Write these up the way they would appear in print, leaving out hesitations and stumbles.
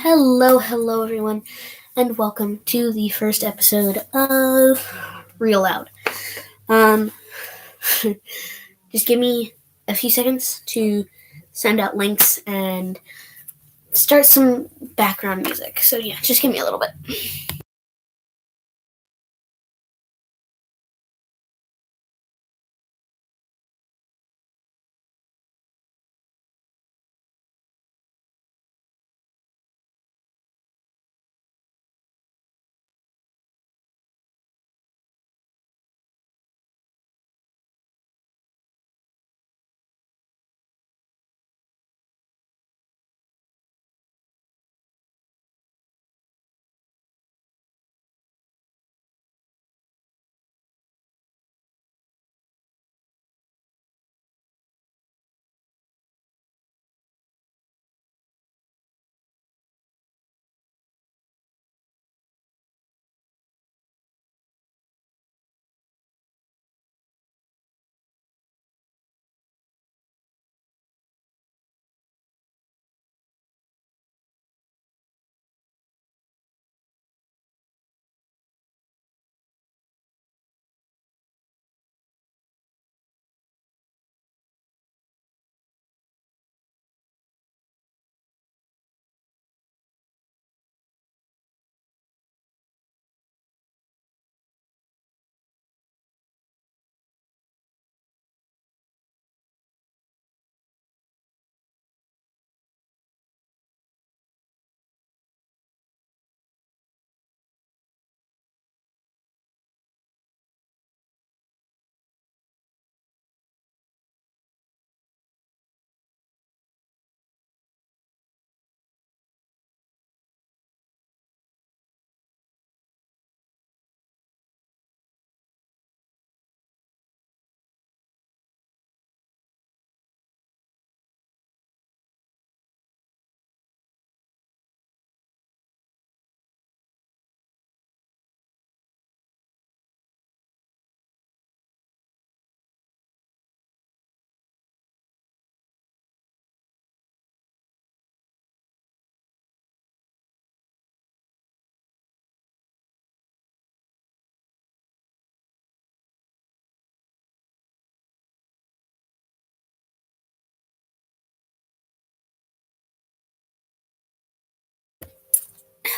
Hello everyone, and welcome to the first episode of Real Loud. Um, just give me a few seconds to send out links and start some background music. So yeah, just give me a little bit.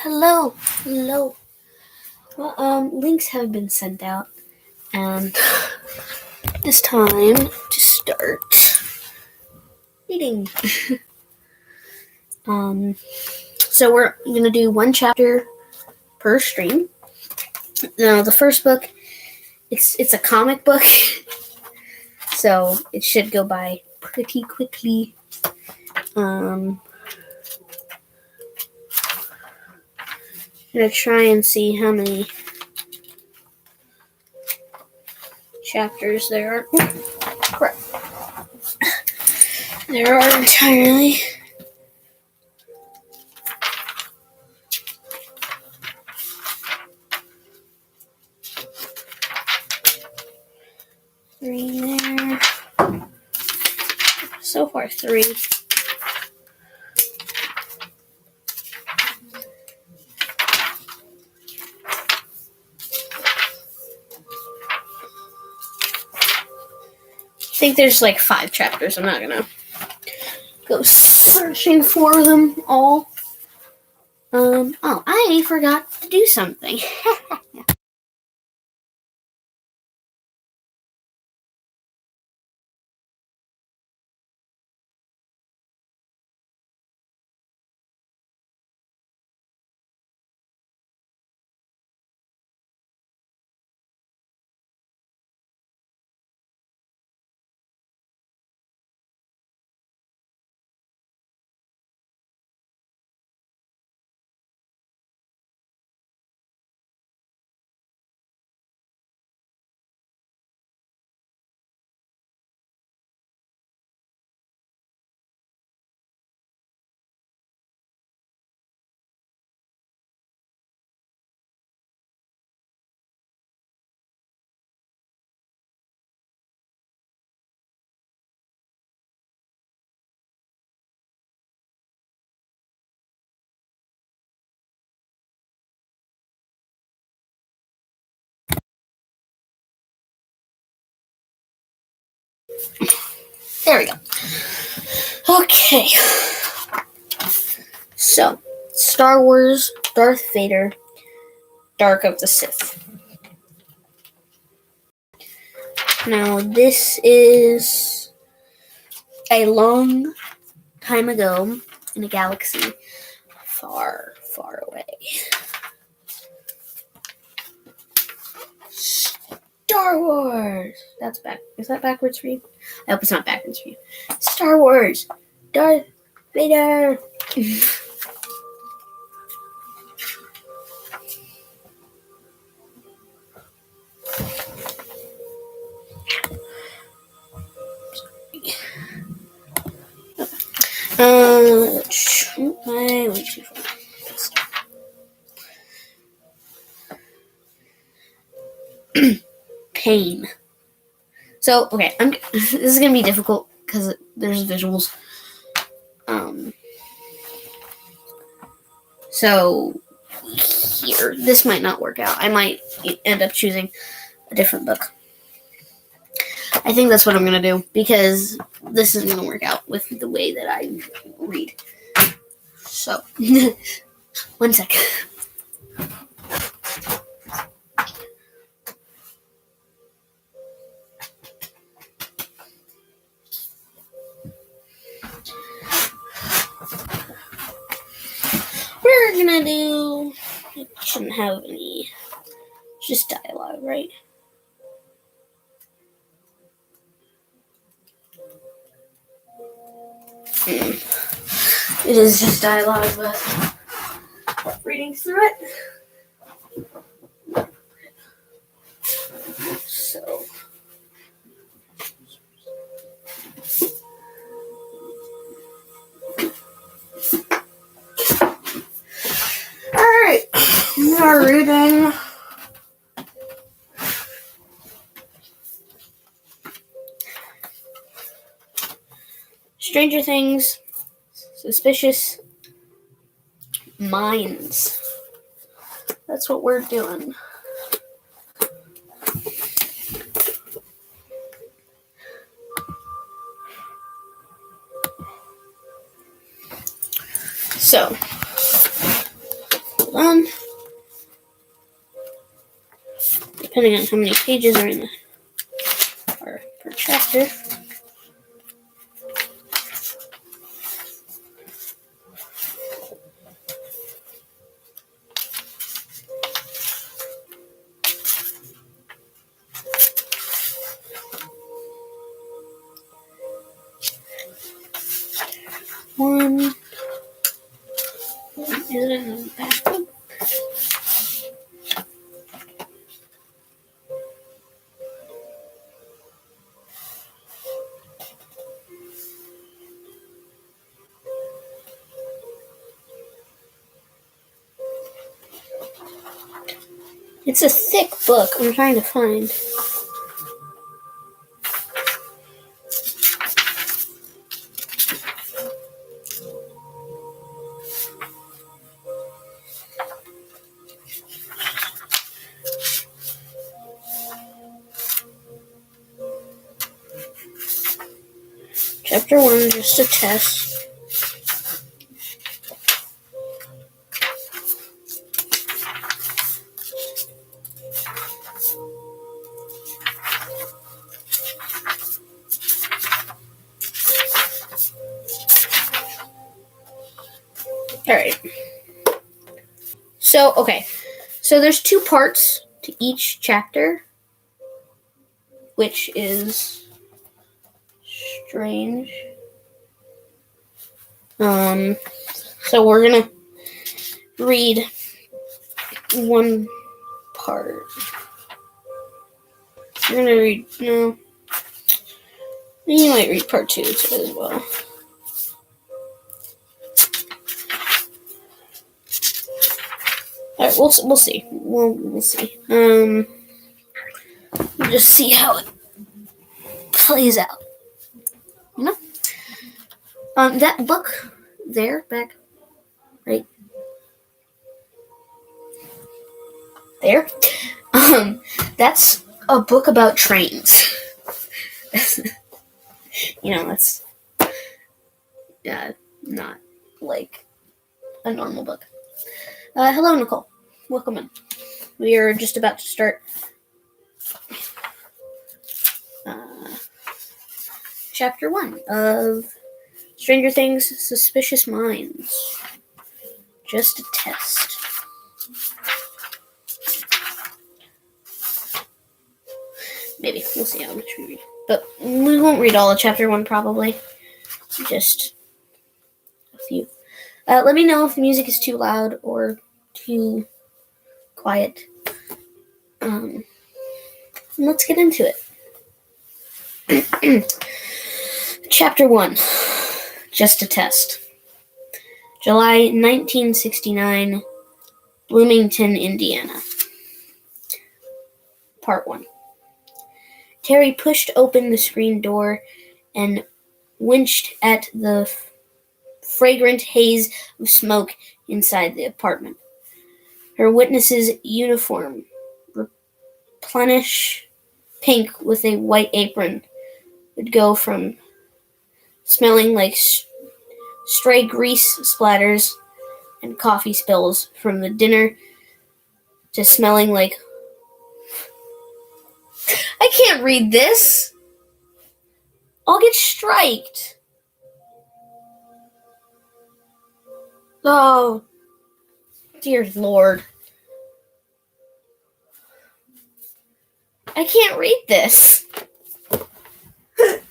Hello. Well, links have been sent out, and it's time to start reading. Um, so we're gonna do one chapter per stream. Now, the first book, it's a comic book, so it should go by pretty quickly. I'm gonna try and see how many chapters there are. Crap. There are entirely. Three there. So far, three. I think there's like 5 chapters. I'm not gonna go searching for them all. I forgot to do something. There we go. Okay. So, Star Wars, Darth Vader, Dark of the Sith. Now, this is a long time ago in a galaxy far, far away. Star Wars! That's back. Is that backwards for you? I hope it's not backwards for you. Star Wars! Darth Vader! Way too far. Pain. So, okay, this is gonna be difficult because there's visuals. So here, this might not work out. I might end up choosing a different book. I think that's what I'm gonna do because this isn't gonna work out with the way that I read. So, 1 sec. We're gonna do. It shouldn't have any. Just dialogue, right? It is just dialogue, but reading through it. So. Alright, we are reading Stranger Things, Suspicious Minds. That's what we're doing. So, hold on. Depending on how many pages are in per chapter. One. Is it in the back? It's a thick book. I'm trying to find. Chapter 1, just a test. Alright. So, okay. So there's 2 parts to each chapter, which is strange. So we're gonna read one part. We're gonna read, no. You might read part 2 as well. Alright, we'll see. We'll see. We'll just see how it plays out. You know? That book there, back, right there, that's a book about trains. That's not like a normal book. Hello, Nicole. Welcome in. We are just about to start chapter 1 of Stranger Things Suspicious Minds. Just a test. Maybe. We'll see how much we read. But we won't read all of chapter 1 probably. Just a few. Let me know if the music is too loud or too quiet. Let's get into it. Chapter 1. Just a test. July 1969, Bloomington, Indiana. Part 1. Terry pushed open the screen door and winched at the fragrant haze of smoke inside the apartment. Her witness's uniform, replenish pink with a white apron, would go from smelling like stray grease splatters and coffee spills from the dinner to smelling like... I can't read this! I'll get striked! Oh, dear Lord. I can't read this. This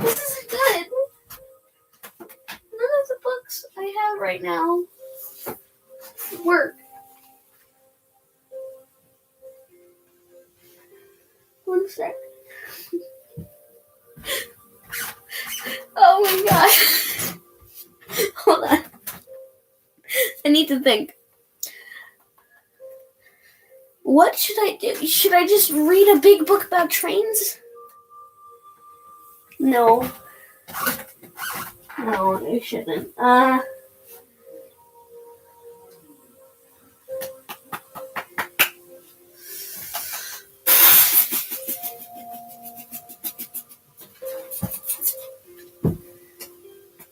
isn't good. None of the books I have right now work. One sec. Oh my gosh. Hold on. I need to think. What should I do? Should I just read a big book about trains? No. No, I shouldn't.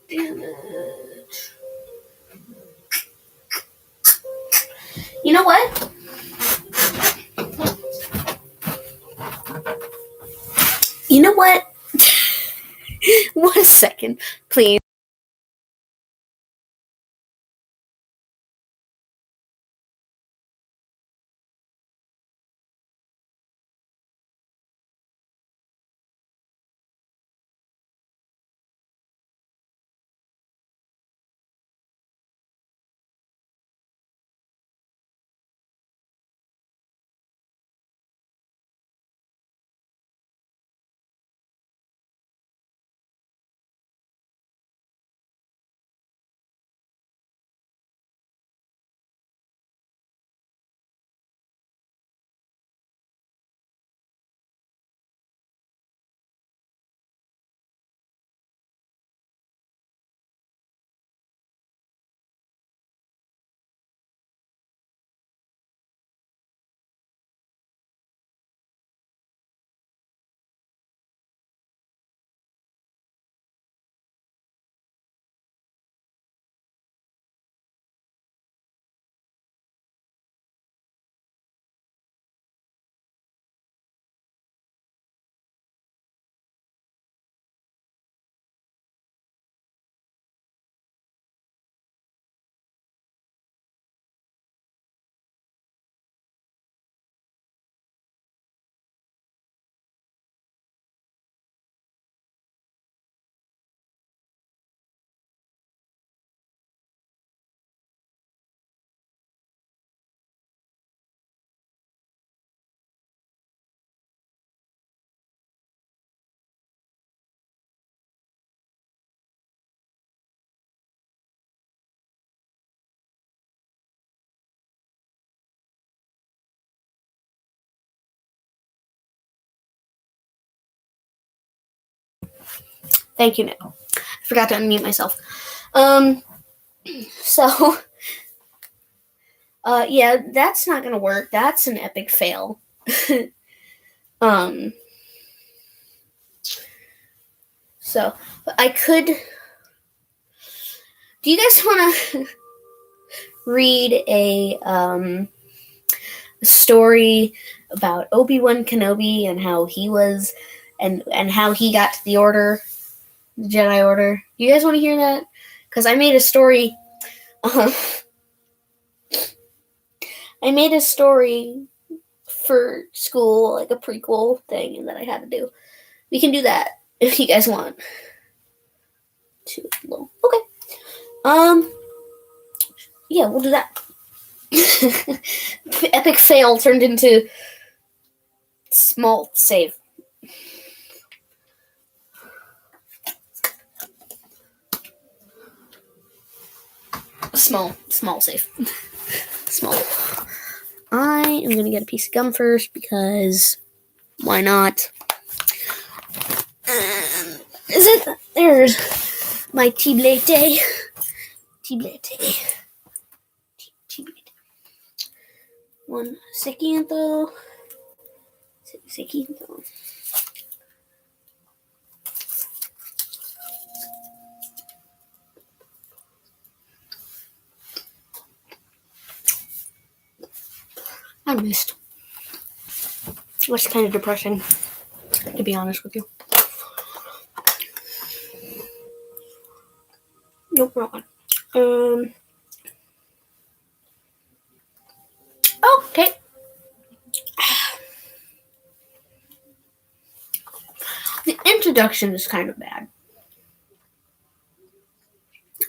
Damn it. You know what? You know what? 1 second, please. Thank you, Nicole. I forgot to unmute myself. Yeah, that's not gonna work. That's an epic fail. So I could. Do you guys want to read a story about Obi-Wan Kenobi and how he was, and how he got to the Order, the Jedi Order? You guys want to hear that? Because I made a story. I made a story for school, like a prequel thing, that I had to do. We can do that if you guys want. Too low. Okay. Yeah, we'll do that. Epic fail turned into small save. Small save. Small. I am gonna get a piece of gum first because why not? Is it? There's my Tiblete. Tiblete. One second though. I missed. It's kind of depressing, to be honest with you. Nope, wrong one. Okay. The introduction is kind of bad.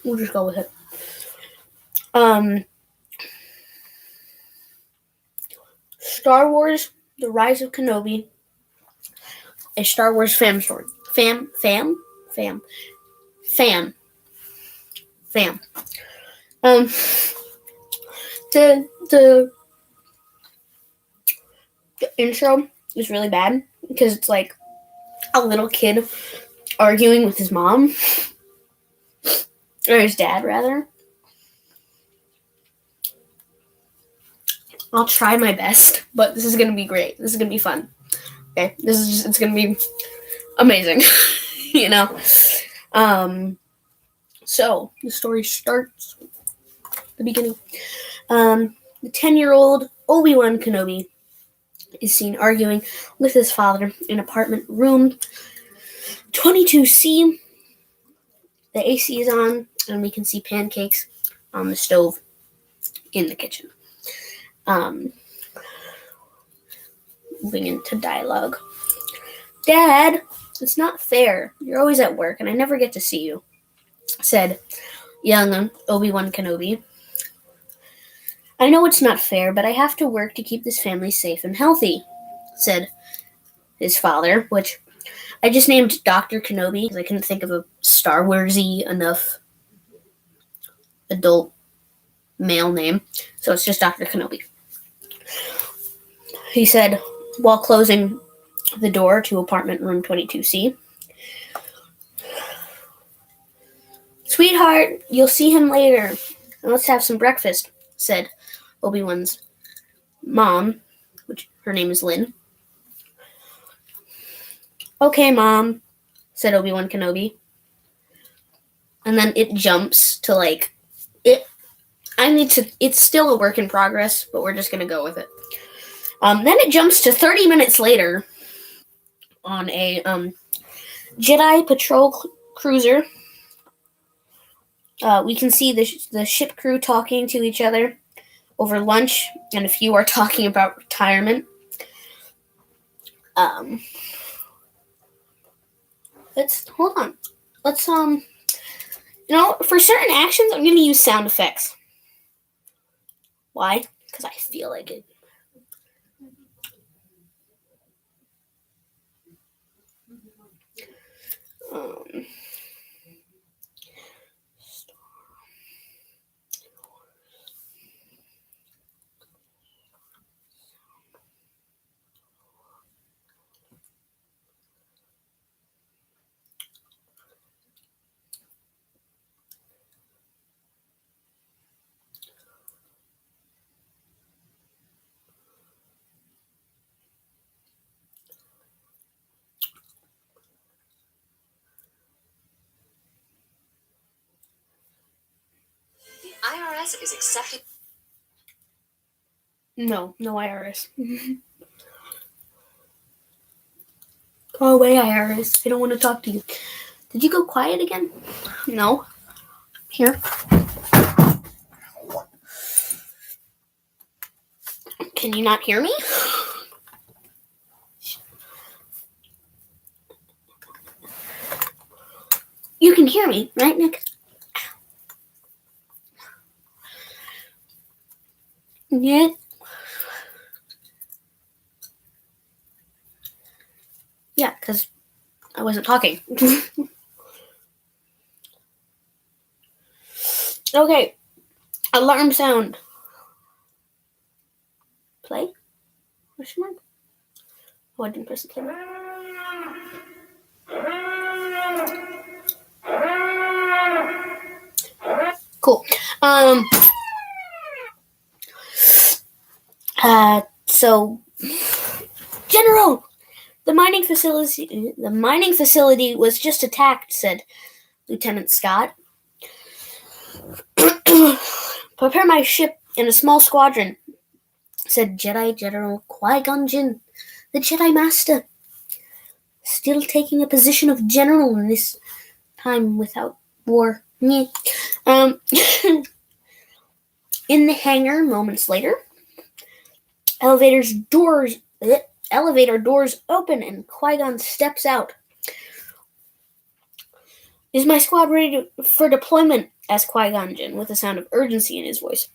We'll just go with it. Star Wars: The Rise of Kenobi, a Star Wars fan story. Fam. The intro is really bad because it's like a little kid arguing with his mom, or his dad rather. I'll try my best, but this is gonna be great. This is gonna be fun. Okay, it's gonna be amazing. You know. So the story starts at the beginning. The 10-year-old Obi-Wan Kenobi is seen arguing with his father in apartment room 22C. The AC is on, and we can see pancakes on the stove in the kitchen. Moving into dialogue. Dad, it's not fair. You're always at work, and I never get to see you, said young Obi-Wan Kenobi. I know it's not fair, but I have to work to keep this family safe and healthy, said his father, which I just named Dr. Kenobi because I couldn't think of a Star Wars-y enough adult male name, so it's just Dr. Kenobi. He said while closing the door to apartment room 22C. Sweetheart, you'll see him later, and let's have some breakfast, said Obi-Wan's mom, which her name is Lynn. Okay, Mom, said Obi-Wan Kenobi. And then it jumps to it's still a work in progress, but we're just going to go with it. Then it jumps to 30 minutes later on a Jedi patrol cruiser. We can see the ship crew talking to each other over lunch, and a few are talking about retirement. Hold on. Let's for certain actions, I'm going to use sound effects. Why? Because I feel like it. IRS is accepting. No IRS. Go away, IRS. I don't want to talk to you. Did you go quiet again? No. Here. Can you not hear me? You can hear me, right, Nick? Yeah. Yeah, because I wasn't talking. Okay. Alarm sound. Play? Question mark? Oh, I didn't press the play button. Cool. So, General, the mining facility was just attacked, said Lieutenant Scott. Prepare my ship in a small squadron, said Jedi General Qui-Gon Jinn, the Jedi Master, still taking a position of general in this time without war. In the hangar, moments later, elevator doors open and Qui-Gon steps out. Is my squad ready for deployment? Asked Qui-Gon Jinn with a sound of urgency in his voice.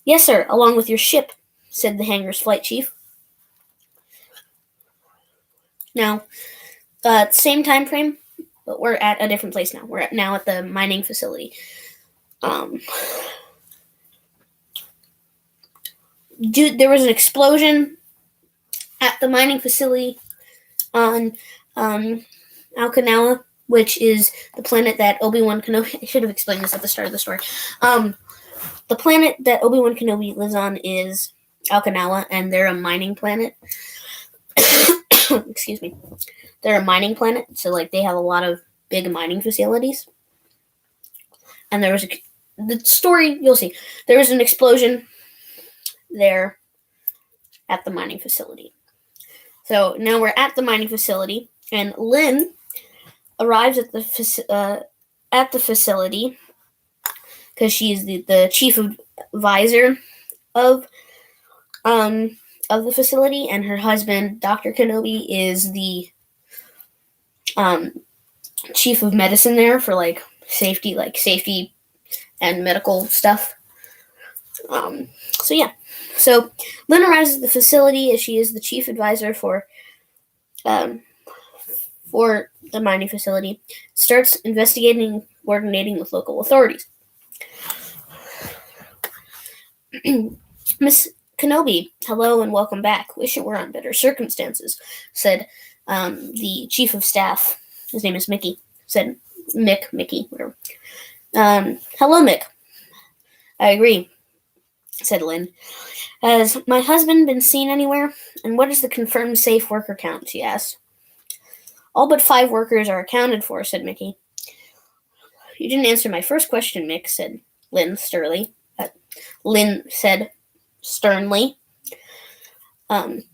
Yes, sir, along with your ship, said the hangar's flight chief. Now, same time frame, but we're at a different place now. We're now at the mining facility. There was an explosion at the mining facility on Alkanala, which is the planet that Obi-Wan Kenobi... I should have explained this at the start of the story. The planet that Obi-Wan Kenobi lives on is Alkanala, and they're a mining planet. Excuse me. They're a mining planet, so they have a lot of big mining facilities. And there was the story, you'll see. There was an explosion there at the mining facility. So now we're at the mining facility, and Lynn arrives at the facility because she's the chief advisor of the facility, and her husband, Dr. Kenobi, is the chief of medicine there for safety and medical stuff. So Lynn arrives at the facility as she is the chief advisor for the mining facility, starts investigating and coordinating with local authorities. Miss Kenobi, hello and welcome back. Wish it were on better circumstances, said the chief of staff. His name is Mickey. Said Mickey, whatever. Hello, Mick. I agree, said Lynn. Has my husband been seen anywhere? And what is the confirmed safe worker count? She asked. All but 5 workers are accounted for, said Mickey. You didn't answer my first question, Mick, said Lynn sternly. Lynn said sternly. Mick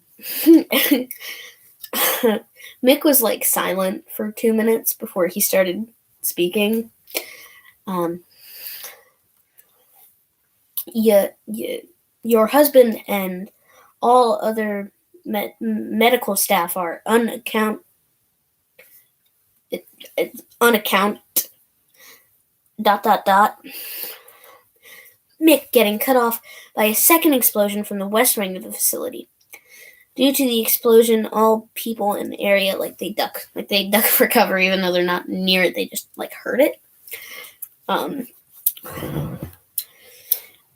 was silent for 2 minutes before he started speaking. Your husband and all other medical staff are unaccounted. Mick getting cut off by a second explosion from the west wing of the facility. Due to the explosion, all people in the area, they duck for cover, even though they're not near it. They just, heard it.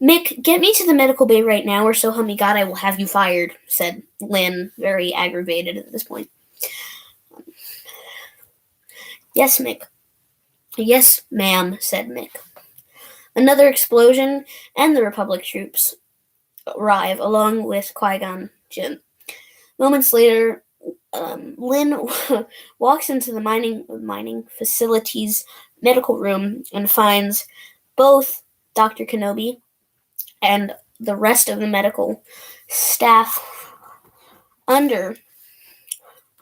Mick, get me to the medical bay right now, or so help me God, I will have you fired, said Lynn, very aggravated at this point. Yes, Mick. Yes, ma'am, said Mick. Another explosion, and the Republic troops arrive, along with Qui-Gon Jinn. Moments later, Lynn walks into the mining facility's medical room and finds both Dr. Kenobi and the rest of the medical staff under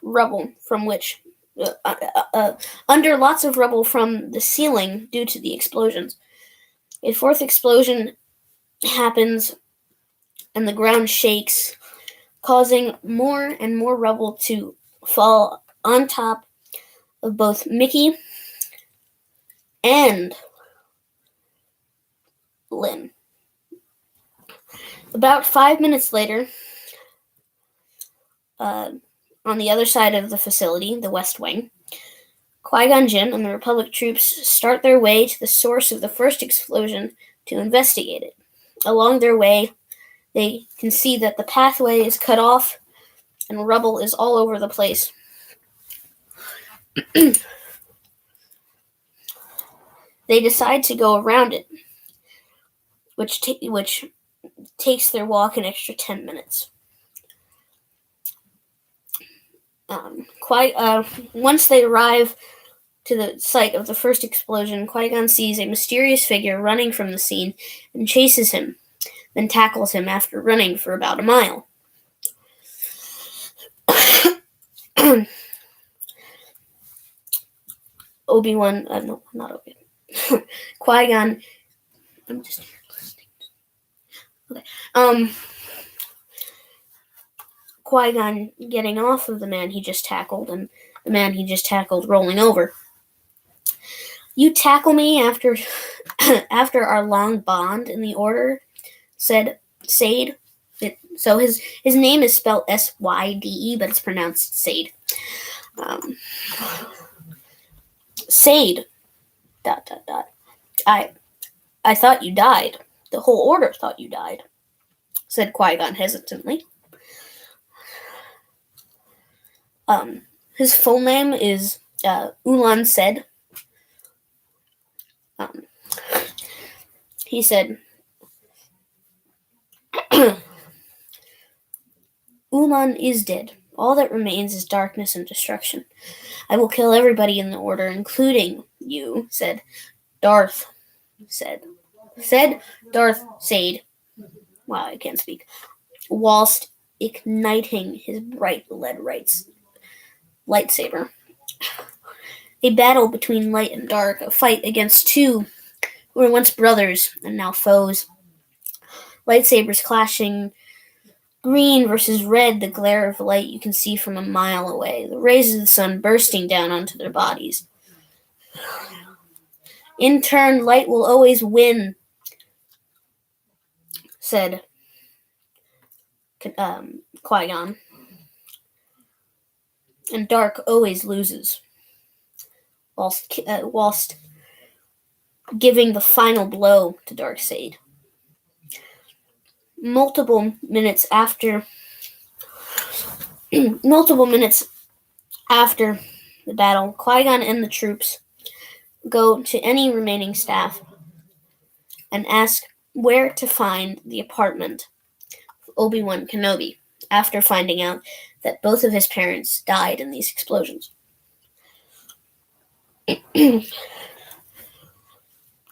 rubble from which under lots of rubble from the ceiling due to the explosions. A fourth explosion happens and the ground shakes, causing more and more rubble to fall on top of both Mickey and Lynn. About 5 minutes later, on the other side of the facility, the West Wing, Qui-Gon Jinn and the Republic troops start their way to the source of the first explosion to investigate it. Along their way, they can see that the pathway is cut off and rubble is all over the place. They decide to go around it, which takes their walk an extra 10 minutes. Once they arrive to the site of the first explosion, Qui-Gon sees a mysterious figure running from the scene and chases him, then tackles him after running for about a mile. Obi-Wan, no, not Obi-Wan. Qui-Gon, I'm just here listening. Okay. Qui-Gon getting off of the man he just tackled, and the man he just tackled rolling over. You tackle me after our long bond in the Order, said Sade. So his name is spelled S-Y-D-E, but it's pronounced Sade. Sade. ... I thought you died. The whole Order thought you died, said Qui-Gon hesitantly. His full name is Ulan Ced. He said, Ulan is dead. All that remains is darkness and destruction. I will kill everybody in the Order, including you, said Darth. Said Darth Sade. Wow, I can't speak. Whilst igniting his bright lead lightsaber. A battle between light and dark, a fight against two who were once brothers and now foes. Lightsabers clashing, green versus red, the glare of light you can see from a mile away, the rays of the sun bursting down onto their bodies. In turn, light will always win, said Qui-Gon. And dark always loses, whilst giving the final blow to Darkseid. Multiple minutes after the battle, Qui-Gon and the troops go to any remaining staff and ask where to find the apartment of Obi-Wan Kenobi after finding out that both of his parents died in these explosions.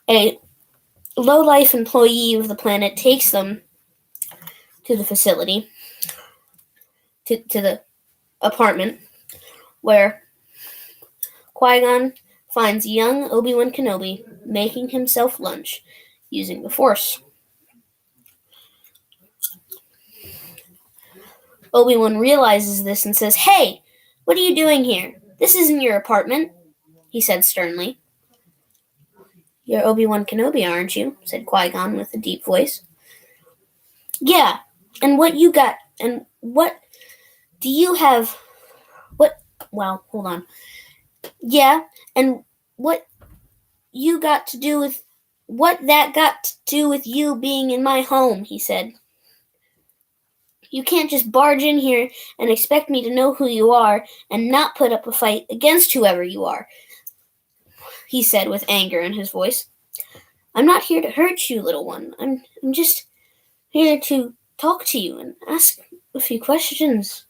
A low-life employee of the planet takes them to the facility, to the apartment, where Qui-Gon finds young Obi-Wan Kenobi making himself lunch using the Force. Obi-Wan realizes this and says, "Hey, what are you doing here? This isn't your apartment," he said sternly. "You're Obi-Wan Kenobi, aren't you?" said Qui-Gon with a deep voice. "Yeah, and what you got, and what do you have, well, hold on. Yeah, and what that got to do with you being in my home," he said. "You can't just barge in here and expect me to know who you are and not put up a fight against whoever you are," he said with anger in his voice. "I'm not here to hurt you, little one. I'm just here to talk to you and ask a few questions."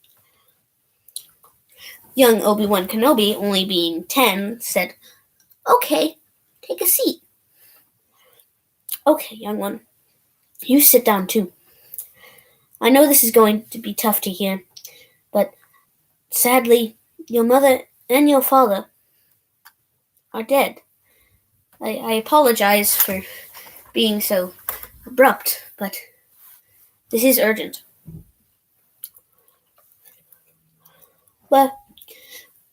Young Obi-Wan Kenobi, only being 10, said, "Okay, take a seat." Okay, young one. You sit down too. I know this is going to be tough to hear, but sadly, your mother and your father are dead. I apologize for being so abrupt, but this is urgent. But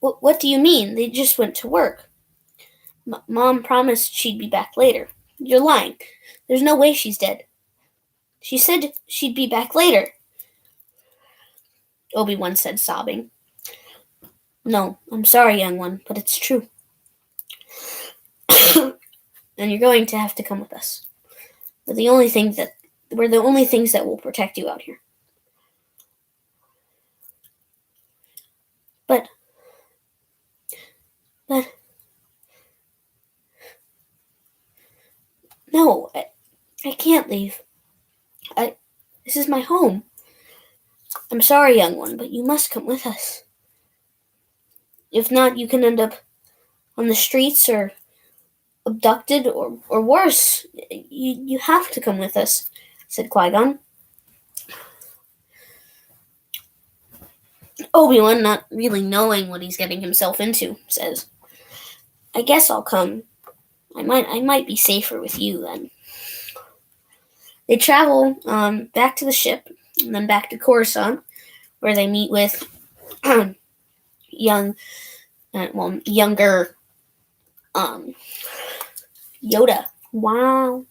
what do you mean? They just went to work. Mom promised she'd be back later. You're lying. There's no way she's dead. She said she'd be back later, Obi-Wan said, sobbing. No, I'm sorry, young one, but it's true. And you're going to have to come with us. We're the only things that will protect you out here. But no, I can't leave. This is my home. I'm sorry, young one, but you must come with us. If not, you can end up on the streets or abducted or worse. You have to come with us, said Qui-Gon. Obi-Wan, not really knowing what he's getting himself into, says, I guess I'll come. I might be safer with you then. They travel back to the ship and then back to Coruscant, where they meet with younger Yoda. Wow.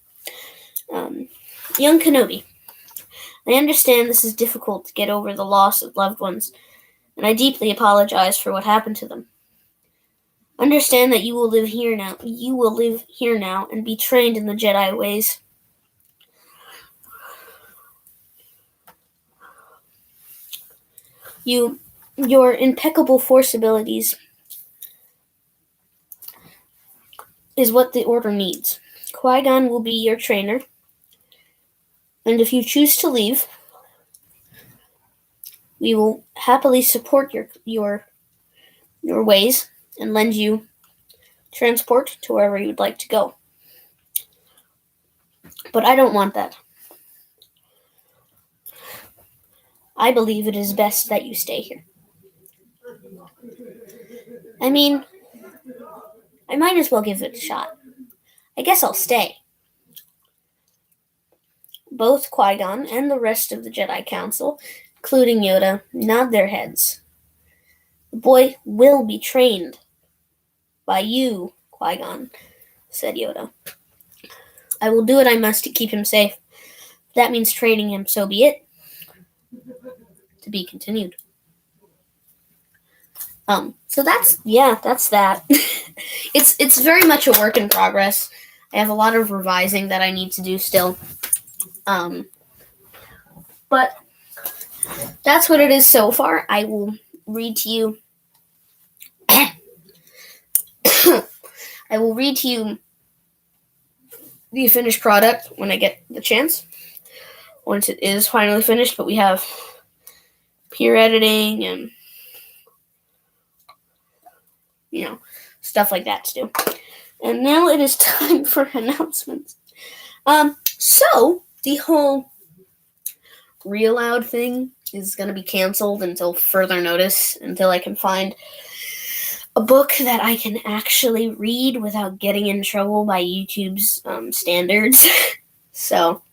Young Kenobi. I understand this is difficult to get over the loss of loved ones, and I deeply apologize for what happened to them. Understand that you will live here now. You will live here now and be trained in the Jedi ways. Your impeccable Force abilities is what the Order needs. Qui-Gon will be your trainer, and if you choose to leave, we will happily support your ways and lend you transport to wherever you would like to go. But I don't want that. I believe it is best that you stay here. I mean, I might as well give it a shot. I guess I'll stay. Both Qui-Gon and the rest of the Jedi Council, including Yoda, nod their heads. The boy will be trained by you, Qui-Gon, said Yoda. I will do what I must to keep him safe. If that means training him, so be it. To be continued. So that's that. It's very much a work in progress. I have a lot of revising that I need to do still. But that's what it is so far. I will read to you. I will read to you the finished product when I get the chance. Once it is finally finished, but we have peer editing and stuff like that to do. And now it is time for announcements. So the whole Real Loud thing is going to be canceled until further notice, until I can find a book that I can actually read without getting in trouble by YouTube's standards. So,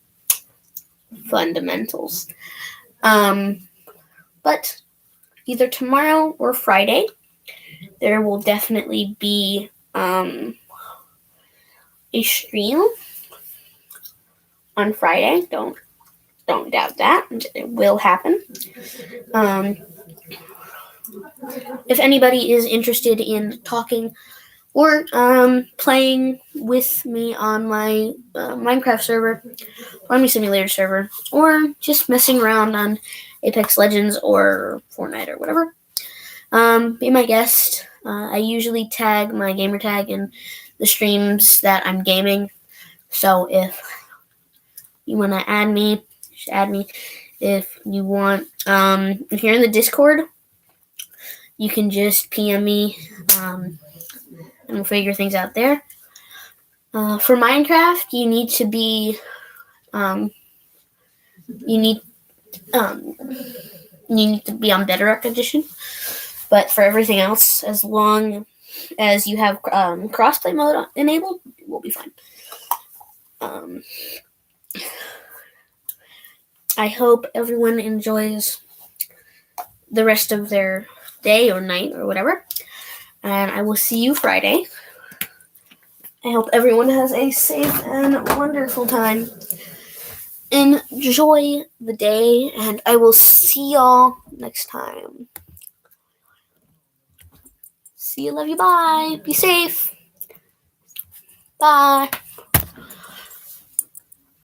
fundamentals. But either tomorrow or Friday, there will definitely be a stream on Friday. Don't doubt that. It will happen. If anybody is interested in talking or playing with me on my Minecraft server, Farming Simulator server, or just messing around on Apex Legends or Fortnite or whatever, be my guest. I usually tag my gamer tag in the streams that I'm gaming. So if you want to add me, just add me. If you want, if you're in the Discord, you can just PM me, and we'll figure things out there. For Minecraft, you need to be you need on Bedrock Edition. But for everything else, as long as you have crossplay mode enabled, we'll be fine. I hope everyone enjoys the rest of their day or night or whatever. And I will see you Friday. I hope everyone has a safe and wonderful time. Enjoy the day, and I will see y'all next time. See you, love you, bye. Be safe. Bye.